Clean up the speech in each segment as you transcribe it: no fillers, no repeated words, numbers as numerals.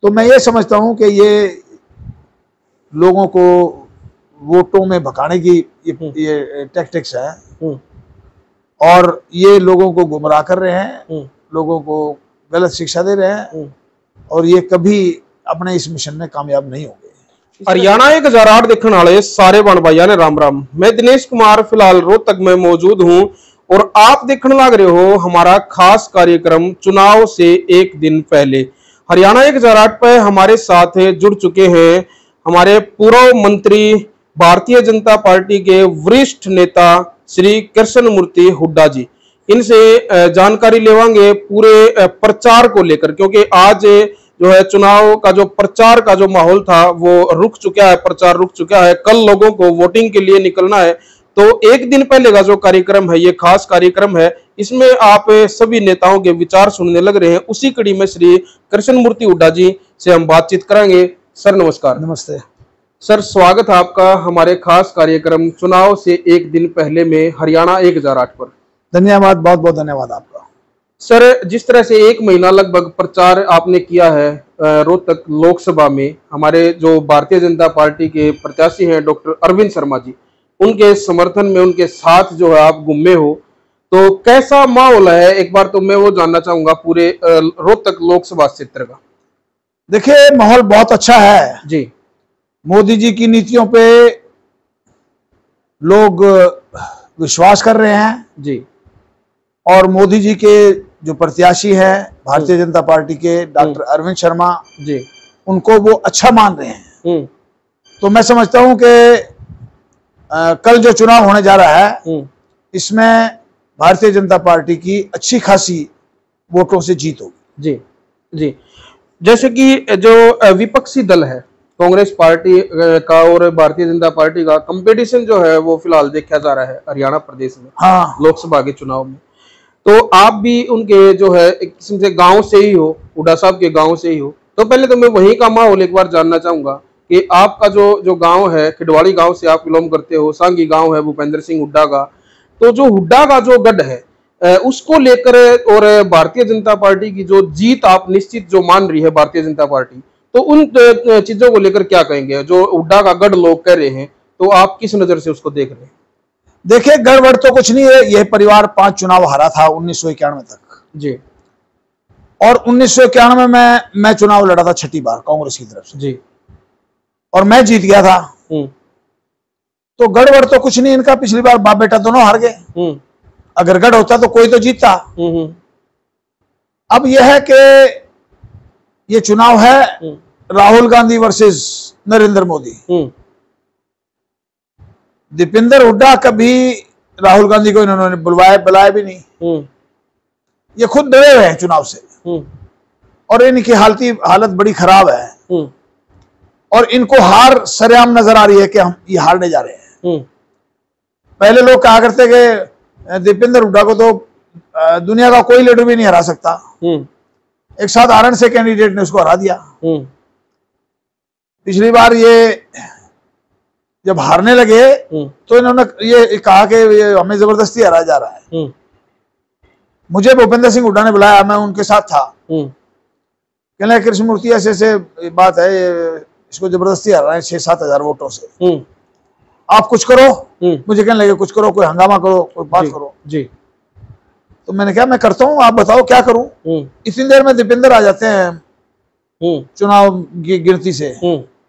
तो मैं ये समझता हूं कि ये लोगों को वोटों में भगाने की ये टैक्टिक्स है और ये लोगों को गुमराह कर रहे हैं, लोगों को गलत शिक्षा दे रहे हैं और ये कभी अपने इस मिशन में कामयाब नहीं होंगे। हरियाणा 1008 देखने वाले सारे बन भाइया ने राम राम। मैं दिनेश कुमार फिलहाल रोहतक में मौजूद हूं और आप देखने लग रहे हो हमारा खास कार्यक्रम चुनाव से एक दिन पहले। हरियाणा 1008 पर हमारे साथ जुड़ चुके हैं हमारे पूर्व मंत्री, भारतीय जनता पार्टी के वरिष्ठ नेता श्री कृष्ण मूर्ति हुड्डा जी। इनसे जानकारी लेवांगे पूरे प्रचार को लेकर, क्योंकि आज जो है चुनाव का जो प्रचार का जो माहौल था वो रुक चुका है, प्रचार रुक चुका है। कल लोगों को वोटिंग के लिए निकलना है, तो एक दिन पहले का जो कार्यक्रम है ये खास कार्यक्रम है। इसमें आप सभी नेताओं के विचार सुनने लग रहे हैं। उसी कड़ी में श्री कृष्ण मूर्ति हुड्डा जी से हम बातचीत करेंगे। सर नमस्कार। नमस्ते सर, स्वागत है आपका हमारे खास कार्यक्रम चुनाव से एक दिन पहले में हरियाणा 1008 पर। धन्यवाद, बहुत बहुत धन्यवाद आपका। सर, जिस तरह से एक महीना लगभग प्रचार आपने किया है रोहतक लोकसभा में, हमारे जो भारतीय जनता पार्टी के प्रत्याशी हैं डॉक्टर अरविंद शर्मा जी, उनके समर्थन में उनके साथ जो है आप घूमे हो, तो कैसा माहौल है एक बार तो मैं वो जानना चाहूंगा पूरे रोहतक लोकसभा क्षेत्र का। देखिए, माहौल बहुत अच्छा है जी। मोदी जी की नीतियों पे लोग विश्वास कर रहे हैं जी। और मोदी जी के जो प्रत्याशी हैं भारतीय जनता पार्टी के डॉक्टर अरविंद शर्मा जी, उनको वो अच्छा मान रहे हैं। तो मैं समझता हूं कि कल जो चुनाव होने जा रहा है इसमें भारतीय जनता पार्टी की अच्छी खासी वोटों से जीत होगी। जी जी। जैसे कि जो विपक्षी दल है कांग्रेस पार्टी का और भारतीय जनता पार्टी का कंपटीशन जो है वो फिलहाल देखा जा रहा है हरियाणा प्रदेश में। हाँ, लोकसभा के चुनाव में तो आप भी उनके जो है एक किस्म से गांव से ही हो, हुड्डा साहब के गांव से ही हो, तो पहले तो मैं वहीं का माहौल एक बार जानना चाहूंगा कि आपका जो गांव है खिडवाड़ी गांव से आप बिलोंग करते हो, सांगी गांव है भूपेंद्र सिंह हुड्डा का, तो जो हुड्डा का जो गढ़ है उसको लेकर और भारतीय जनता पार्टी की जो जीत आप निश्चित जो मान रही है भारतीय जनता पार्टी, तो उन चीजों को लेकर क्या कहेंगे जो हुड्डा का गढ़ लोग कह रहे हैं, तो आप किस नजर से उसको देख रहे हैं? देखिए, गड़बड़ तो कुछ नहीं है। यह परिवार 5 चुनाव हारा था 1991 तक जी, और 1991 में मैं चुनाव लड़ा था 6ठी बार कांग्रेस की तरफ से जी, और मैं जीत गया था। तो गड़बड़ तो कुछ नहीं इनका। पिछली बार बाप बेटा दोनों हार गए। अगर गढ़ होता तो कोई तो जीतता। अब यह है कि ये चुनाव है राहुल गांधी वर्सेस नरेंद्र मोदी। दीपेंद्र हुड्डा कभी राहुल गांधी को इन्होंने बुलाया भी नहीं। ये खुद डरे हुए हैं चुनाव से और इनकी हालत बड़ी खराब है और इनको हार सरेआम नजर आ रही है कि हम ये हारने जा रहे हैं। पहले लोग कहा करते कि दीपेंद्र हुड्डा को तो दुनिया का कोई लीडर भी नहीं हरा सकता। एक साधारण से कैंडिडेट ने उसको हरा दिया। पिछली बार ये जब हारने लगे तो इन्होंने ये कहा कि ये हमें जबरदस्ती हराया जा रहा है। मुझे भूपेंद्र सिंह हुड्डा ने बुलाया, मैं उनके साथ था। कहने कृष्ण मूर्ति ऐसे ऐसे बात है, इसको जबरदस्ती हरा रहे हैं 6-7 हजार वोटों से, आप कुछ करो। मुझे कहने लगे कुछ करो, कोई हंगामा करो, कोई बात करो जी। तो मैंने कहा मैं करता हूँ, आप बताओ क्या करूं। इतनी देर में दीपेंद्र आ जाते हैं चुनाव की गिनती से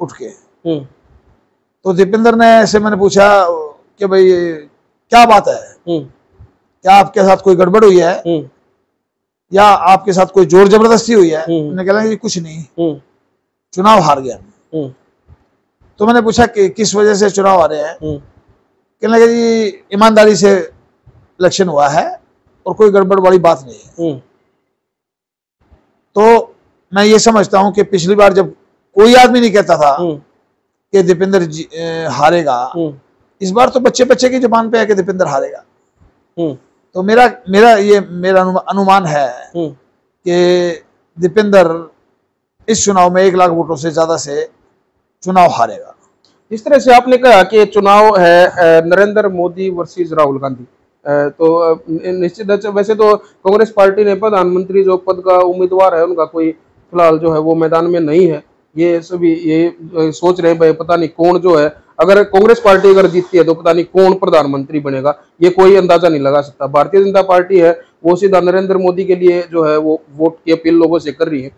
उठ के। तो दीपेंद्र ने ऐसे, मैंने पूछा कि भाई क्या बात है, क्या आपके साथ कोई गड़बड़ हुई है या आपके साथ कोई जोर जबरदस्ती हुई है? मैंने कहा कि कुछ नहीं, चुनाव हार गया। तो मैंने पूछा कि किस वजह से चुनाव हारे हैं? कहने लगे जी ईमानदारी से इलेक्शन हुआ है और कोई गड़बड़ वाली बात नहीं है। तो मैं ये समझता हूं कि पिछली बार जब कोई आदमी नहीं कहता था कि दीपेंद्र हारेगा, इस बार तो बच्चे बच्चे की जुबान पे है कि दीपेंद्र हारेगा। तो मेरा अनुमान है कि दीपेंद्र इस चुनाव में 1 लाख वोटों से ज्यादा से चुनाव हारेगा। जिस तरह से आपने कहा कि चुनाव है नरेंद्र मोदी वर्सेस राहुल गांधी, तो निश्चित वैसे तो कांग्रेस पार्टी ने प्रधानमंत्री जो पद का उम्मीदवार है उनका कोई फिलहाल जो है वो मैदान में नहीं है। ये सभी ये सोच रहे हैं भाई पता नहीं कौन जो है, अगर कांग्रेस पार्टी अगर जीतती है तो पता नहीं कौन प्रधानमंत्री बनेगा, ये कोई अंदाजा नहीं लगा सकता। भारतीय जनता पार्टी है वो सीधा नरेंद्र मोदी के लिए जो है वो वोट की अपील लोगों से कर रही है।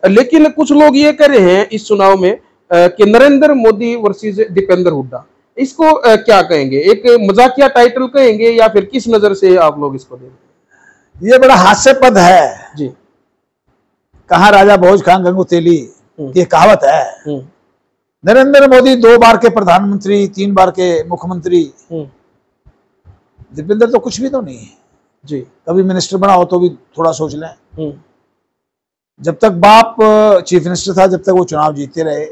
लेकिन कुछ लोग ये कह रहे हैं इस चुनाव में कि नरेंद्र मोदी वर्सेस दीपेंद्र हुड्डा, इसको क्या कहेंगे? एक मजाकिया टाइटल कहेंगे या फिर किस नजर से आप लोग इसको देखेंगे? ये बड़ा हास्यास्पद है जी। कहाँ राजा भोज खां गंगू तेली, ये कहावत है। नरेंद्र मोदी 2 बार के प्रधानमंत्री, 3 बार के मुख्यमंत्री, दीपेंद्र तो कुछ भी तो नहीं है जी। कभी मिनिस्टर बना हो तो भी थोड़ा सोच लें। जब तक बाप चीफ मिनिस्टर था जब तक वो चुनाव जीतते रहे,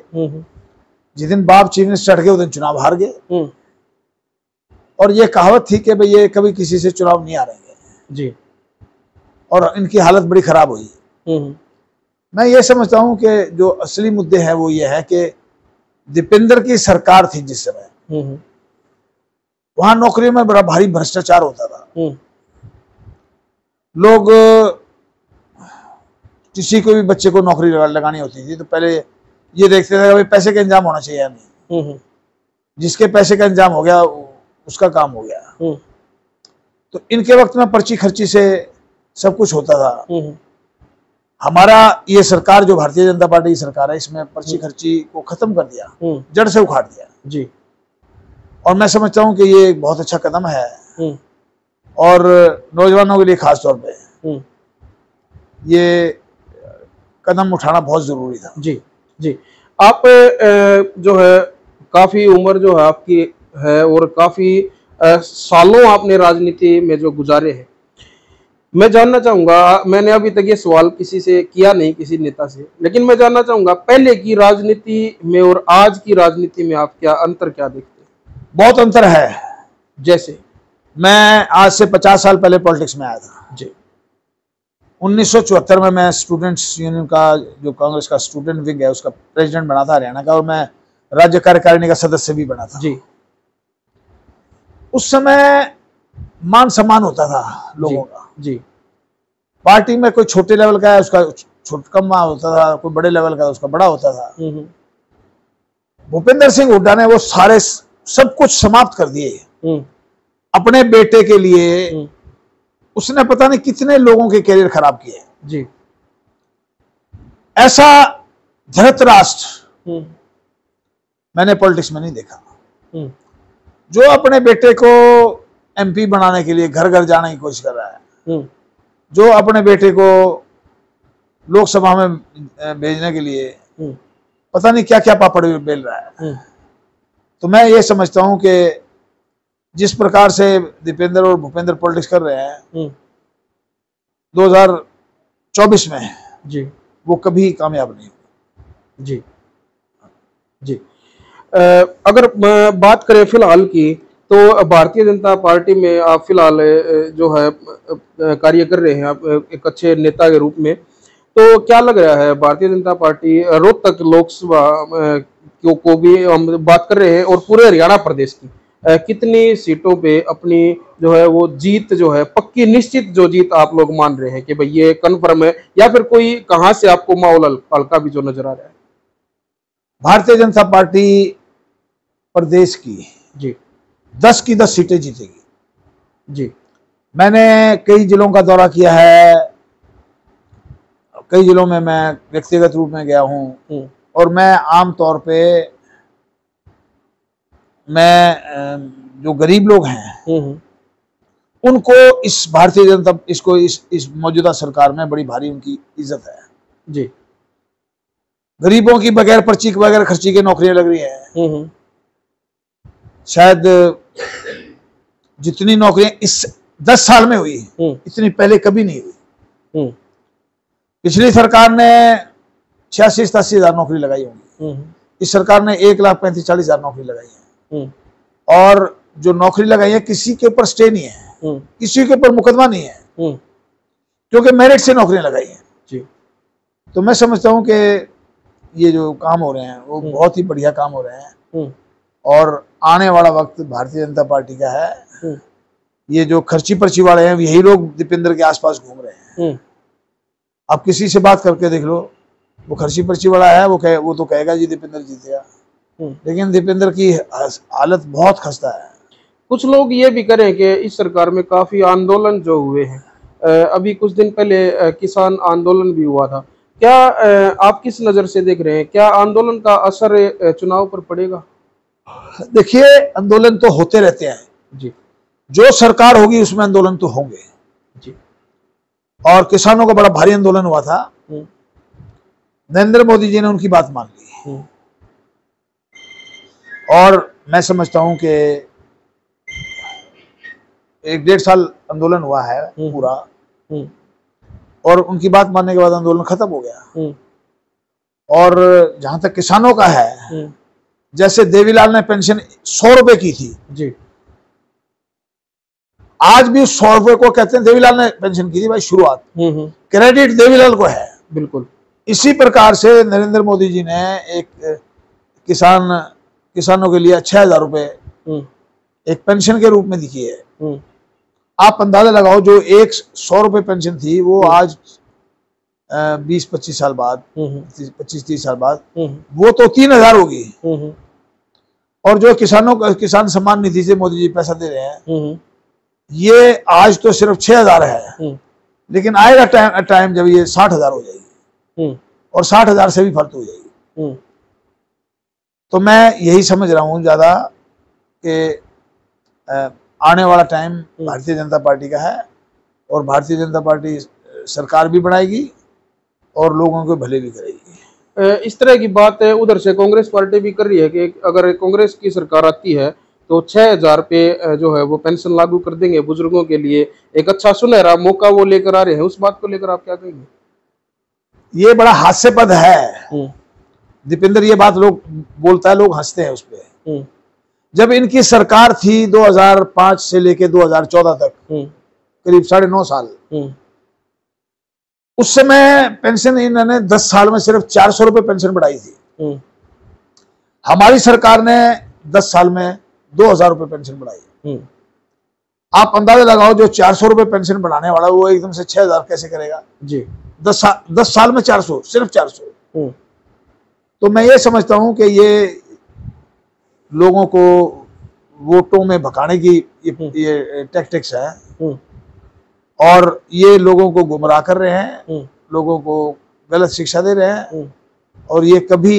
जिस दिन बाप चीफ मिनिस्टर हट गए उस दिन चुनाव हार गए। और ये कहावत थी कि भाई ये कभी किसी से चुनाव नहीं हारेंगे जी, और इनकी हालत बड़ी खराब हुई। मैं ये समझता हूं कि जो असली मुद्दे हैं वो ये है कि दीपेंद्र की सरकार थी जिस समय, वहां नौकरियों में बड़ा भारी भ्रष्टाचार होता था। लोग किसी को भी बच्चे को नौकरी लगानी होती थी तो पहले ये देखते थे भाई पैसे का इंतजाम होना चाहिए या नहीं, जिसके पैसे का इंतजाम हो गया उसका काम हो गया। तो इनके वक्त में पर्ची खर्ची से सब कुछ होता था। हमारा ये सरकार जो भारतीय जनता पार्टी की सरकार है इसमें पर्ची खर्ची को खत्म कर दिया, जड़ से उखाड़ दिया जी। और मैं समझता हूं कि ये एक बहुत अच्छा कदम है और नौजवानों के लिए खास तौर पे ये कदम उठाना बहुत जरूरी था। जी जी। आप जो है काफी उम्र जो है आपकी है और काफी सालों आपने राजनीति में जो गुजारे हैं, मैं जानना चाहूंगा, मैंने अभी तक ये सवाल किसी से किया नहीं, किसी नेता से, लेकिन मैं जानना चाहूंगा पहले की राजनीति में और आज की राजनीति में आप क्या अंतर क्या देखते हैं? बहुत अंतर है। जैसे मैं आज से 50 साल पहले पॉलिटिक्स में आया था जी। 1974 में मैं स्टूडेंट्स यूनियन का जो कांग्रेस का स्टूडेंट विंग है उसका प्रेसिडेंट बना था हरियाणा का, और मैं राज्य कार्यकारिणी का सदस्य भी बना था जी। उस समय मान सम्मान होता था लोगों का जी। पार्टी में कोई छोटे लेवल का है उसका कम होता था, कोई बड़े लेवल का उसका बड़ा होता था। भूपेंद्र सिंह हुड्डा ने वो सारे सब कुछ समाप्त कर दिए अपने बेटे के लिए। उसने पता नहीं कितने लोगों के करियर खराब किए जी। ऐसा धृतराष्ट्र मैंने पॉलिटिक्स में नहीं देखा, जो अपने बेटे को एमपी बनाने के लिए घर घर जाने की कोशिश कर रहा है, जो अपने बेटे को लोकसभा में भेजने के लिए पता नहीं क्या क्या पापड़ बेल रहा है। तो मैं ये समझता हूं कि जिस प्रकार से दीपेंद्र और भूपेंद्र पॉलिटिक्स कर रहे हैं 2024 में जी, वो कभी कामयाब नहीं होगा जी जी। अगर बात करें फिलहाल की, तो भारतीय जनता पार्टी में आप फिलहाल जो है कार्य कर रहे हैं, आप एक अच्छे नेता के रूप में, तो क्या लग रहा है भारतीय जनता पार्टी रोहतक लोकसभा को भी हम बात कर रहे हैं और पूरे हरियाणा प्रदेश की कितनी सीटों पे अपनी जो है वो जीत जो है पक्की निश्चित जो जीत आप लोग मान रहे हैं कि भाई ये कन्फर्म है, या फिर कोई कहां से आपको माहौल हल्का भी जो नजर आ रहा है? भारतीय जनता पार्टी प्रदेश की जी 10 की 10 सीटें जीतेगी जी। मैंने कई जिलों का दौरा किया है, कई जिलों में मैं व्यक्तिगत रूप में गया हूं और मैं आम तौर पे मैं जो गरीब लोग हैं उनको इस भारतीय जनता इस मौजूदा सरकार में बड़ी भारी उनकी इज्जत है जी। गरीबों की बगैर पर्ची के बगैर खर्ची की नौकरियां लग रही हैं। शायद जितनी नौकरियां इस 10 साल में हुई इतनी पहले कभी नहीं हुई। पिछली सरकार ने 86-87 हजार नौकरी लगाई होंगी, इस सरकार ने 1,35,40,000 नौकरी लगाई है। और जो नौकरी लगाई है किसी के ऊपर स्टे नहीं है, किसी के ऊपर मुकदमा नहीं है, क्योंकि मेरिट से नौकरियां लगाई हैं जी। तो मैं समझता हूं कि ये जो काम हो रहे हैं वो बहुत ही बढ़िया काम हो रहे हैं और आने वाला वक्त भारतीय जनता पार्टी का है। ये जो खर्ची पर्ची वाले हैं यही लोग दीपेंद्र के आसपास घूम रहे हैं। आप किसी से बात करके देख लो, वो खर्ची पर्ची वाला है, वो तो कहेगा जी दीपेंद्र जीतेगा, लेकिन दीपेंद्र की हालत बहुत खस्ता है। कुछ लोग ये भी करें कि इस सरकार में काफी आंदोलन जो हुए हैं, अभी कुछ दिन पहले किसान आंदोलन भी हुआ था, क्या आप किस नजर से देख रहे हैं, क्या आंदोलन का असर चुनाव पर पड़ेगा? देखिए, आंदोलन तो होते रहते हैं जी, जो सरकार होगी उसमें आंदोलन तो होंगे जी। और किसानों का बड़ा भारी आंदोलन हुआ था, नरेंद्र मोदी जी ने उनकी बात मान ली और मैं समझता हूं कि 1-1.5 साल आंदोलन हुआ है पूरा, और उनकी बात मानने के बाद आंदोलन खत्म हो गया। और जहां तक किसानों का है, जैसे देवीलाल ने पेंशन 100 रुपए की थी जी, आज भी 100 रुपए को कहते हैं देवीलाल ने पेंशन की थी भाई, शुरुआत क्रेडिट देवीलाल को है। बिल्कुल इसी प्रकार से नरेंद्र मोदी जी ने एक किसानों के लिए 6000 रुपए एक पेंशन के रूप में दिखी है। आप अंदाजा लगाओ, जो 100 रुपए पेंशन थी वो आज 20-25 साल बाद, 25-30 साल बाद वो तो 3000 होगी। और जो किसान सम्मान निधि से मोदी जी पैसा दे रहे हैं, ये आज तो सिर्फ 6000 है, लेकिन आएगा टाइम जब ये 60,000 हो जाएगी और 60,000 से भी फर्क हो जाएगी। तो मैं यही समझ रहा हूं ज्यादा कि आने वाला टाइम भारतीय जनता पार्टी का है और भारतीय जनता पार्टी सरकार भी बनाएगी और लोगों को भले भी करेगी। इस तरह की बात है उधर से कांग्रेस पार्टी भी कर रही है कि अगर कांग्रेस की सरकार आती है तो 6000 पे जो है वो पेंशन लागू कर देंगे बुजुर्गों के लिए, एक अच्छा सुनहरा मौका वो लेकर आ रहे हैं। उस बात को लेकर आप क्या कहेंगे? ये बड़ा हास्यास्पद है। दीपेंद्र ये बात लोग बोलता है, लोग हंसते हैं उस पर। जब इनकी सरकार थी 2005 से लेके 2014 तक, करीब 9.5 साल, उस समय पेंशन इन्होंने 10 साल में सिर्फ 400 रुपए पेंशन बढ़ाई थी। हमारी सरकार ने 10 साल में 2000 रुपए पेंशन बढ़ाई। आप अंदाजा लगाओ, जो 400 रुपए पेंशन बढ़ाने वाला वो एकदम से 6000 कैसे करेगा जी? 10 साल में 400, सिर्फ 400। तो मैं ये समझता हूं कि ये लोगों को वोटों में भगाने की ये टैक्टिक्स है और ये लोगों को गुमराह कर रहे हैं, लोगों को गलत शिक्षा दे रहे हैं और ये कभी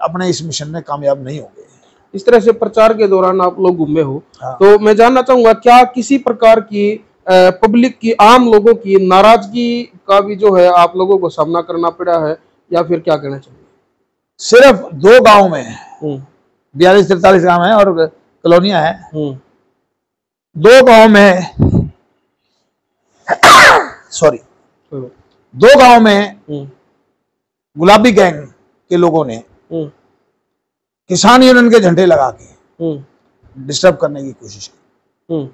अपने इस मिशन में कामयाब नहीं होंगे। इस तरह से प्रचार के दौरान आप लोग घूमे हो, हाँ। तो मैं जानना चाहूंगा क्या किसी प्रकार की पब्लिक की, आम लोगों की नाराजगी का भी जो है आप लोगों को सामना करना पड़ा है या फिर क्या कहना चाहिए? सिर्फ 2 गांव में 42-43 गांव है और कॉलोनियां हैं। 2 गांव में सॉरी 2 गांव में गुलाबी गैंग के लोगों ने किसान यूनियन के झंडे लगा के डिस्टर्ब करने की कोशिश की।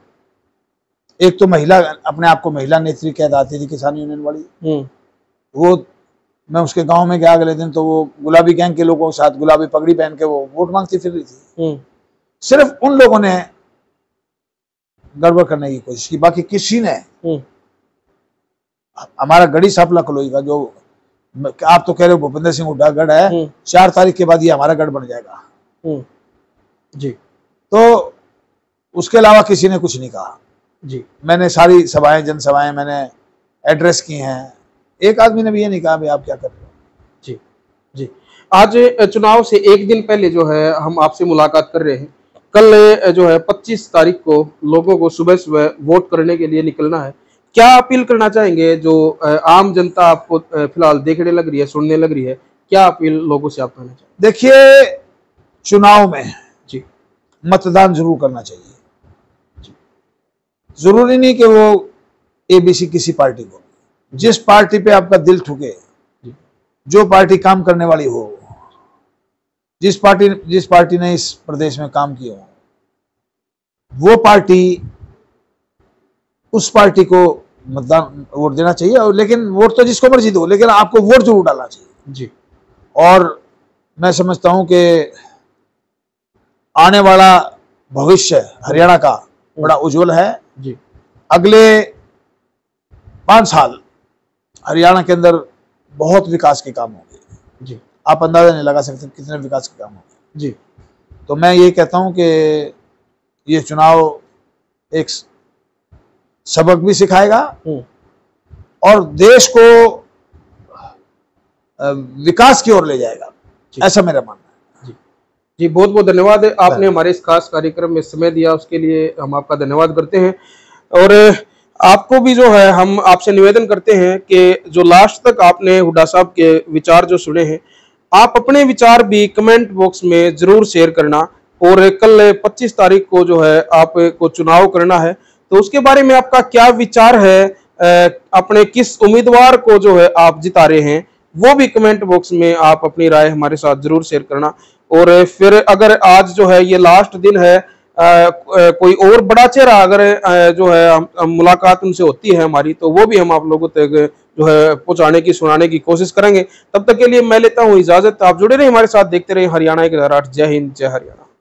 एक तो महिला, अपने आप को महिला नेत्री कहलाती थी किसान यूनियन वाली, वो मैं उसके गांव में गया अगले दिन, तो वो गुलाबी गैंग के लोगों के साथ गुलाबी पगड़ी पहन के वो वोट मांगती फिर रही थी। सिर्फ उन लोगों ने गड़बड़ करने की कोशिश की, बाकी किसी ने, हमारा गढ़ी सापला कलोई का जो आप तो कह रहे हो भूपेंद्र सिंह हुड्डा गढ़ है, 4 तारीख के बाद ये हमारा गढ़ बन जाएगा जी। तो उसके अलावा किसी ने कुछ नहीं कहा जी। मैंने सारी सभाएं, जनसभाएं मैंने एड्रेस की हैं, एक आदमी ने भी ये नहीं कहा भाई आप क्या कर रहे हो। जी जी। आज चुनाव से एक दिन पहले जो है हम आपसे मुलाकात कर रहे हैं। कल जो है 25 तारीख को लोगों को सुबह सुबह वोट करने के लिए निकलना है। क्या अपील करना चाहेंगे जो आम जनता आपको फिलहाल देखने लग रही है, सुनने लग रही है, क्या अपील लोगों से आप करना चाहेंगे? देखिए, चुनाव में जी मतदान जरूर करना चाहिए। जरूरी नहीं कि वो ABC किसी पार्टी को, जिस पार्टी पे आपका दिल ठुके, जो पार्टी काम करने वाली हो, जिस पार्टी ने इस प्रदेश में काम किया हो, वो पार्टी, उस पार्टी को मतदान वोट देना चाहिए। और लेकिन वोट तो जिसको मर्जी दो, लेकिन आपको वोट जरूर डालना चाहिए जी। और मैं समझता हूं कि आने वाला भविष्य हरियाणा का बड़ा उज्जवल है जी। अगले 5 साल हरियाणा के अंदर बहुत विकास के काम होंगे जी आप अंदाजा नहीं लगा सकते कितने विकास के काम होंगे जी। तो मैं ये कहता हूं कि ये चुनाव एक सबक भी सिखाएगा और देश को विकास की ओर ले जाएगा, ऐसा मेरा मानना है। जी बहुत बहुत धन्यवाद। आपने हमारे इस खास कार्यक्रम में समय दिया, उसके लिए हम आपका धन्यवाद करते हैं। और आपको भी जो है हम आपसे निवेदन करते हैं कि जो लास्ट तक आपने हुड्डा साहब के विचार जो सुने हैं, आप अपने विचार भी कमेंट बॉक्स में जरूर शेयर करना। और कल 25 तारीख को जो है आपको चुनाव करना है, तो उसके बारे में आपका क्या विचार है, अपने किस उम्मीदवार को जो है आप जिता रहे हैं, वो भी कमेंट बॉक्स में आप अपनी राय हमारे साथ जरूर शेयर करना। और फिर अगर आज जो है ये लास्ट दिन है, कोई और बड़ा चेहरा अगर जो है मुलाकात उनसे होती है हमारी, तो वो भी हम आप लोगों तक जो है पहुंचाने की सुनाने की कोशिश करेंगे। तब तक के लिए मैं लेता हूं इजाजत। आप जुड़े रहे हमारे साथ, देखते रहे हरियाणा 108। जय हिंद, जय हरियाणा।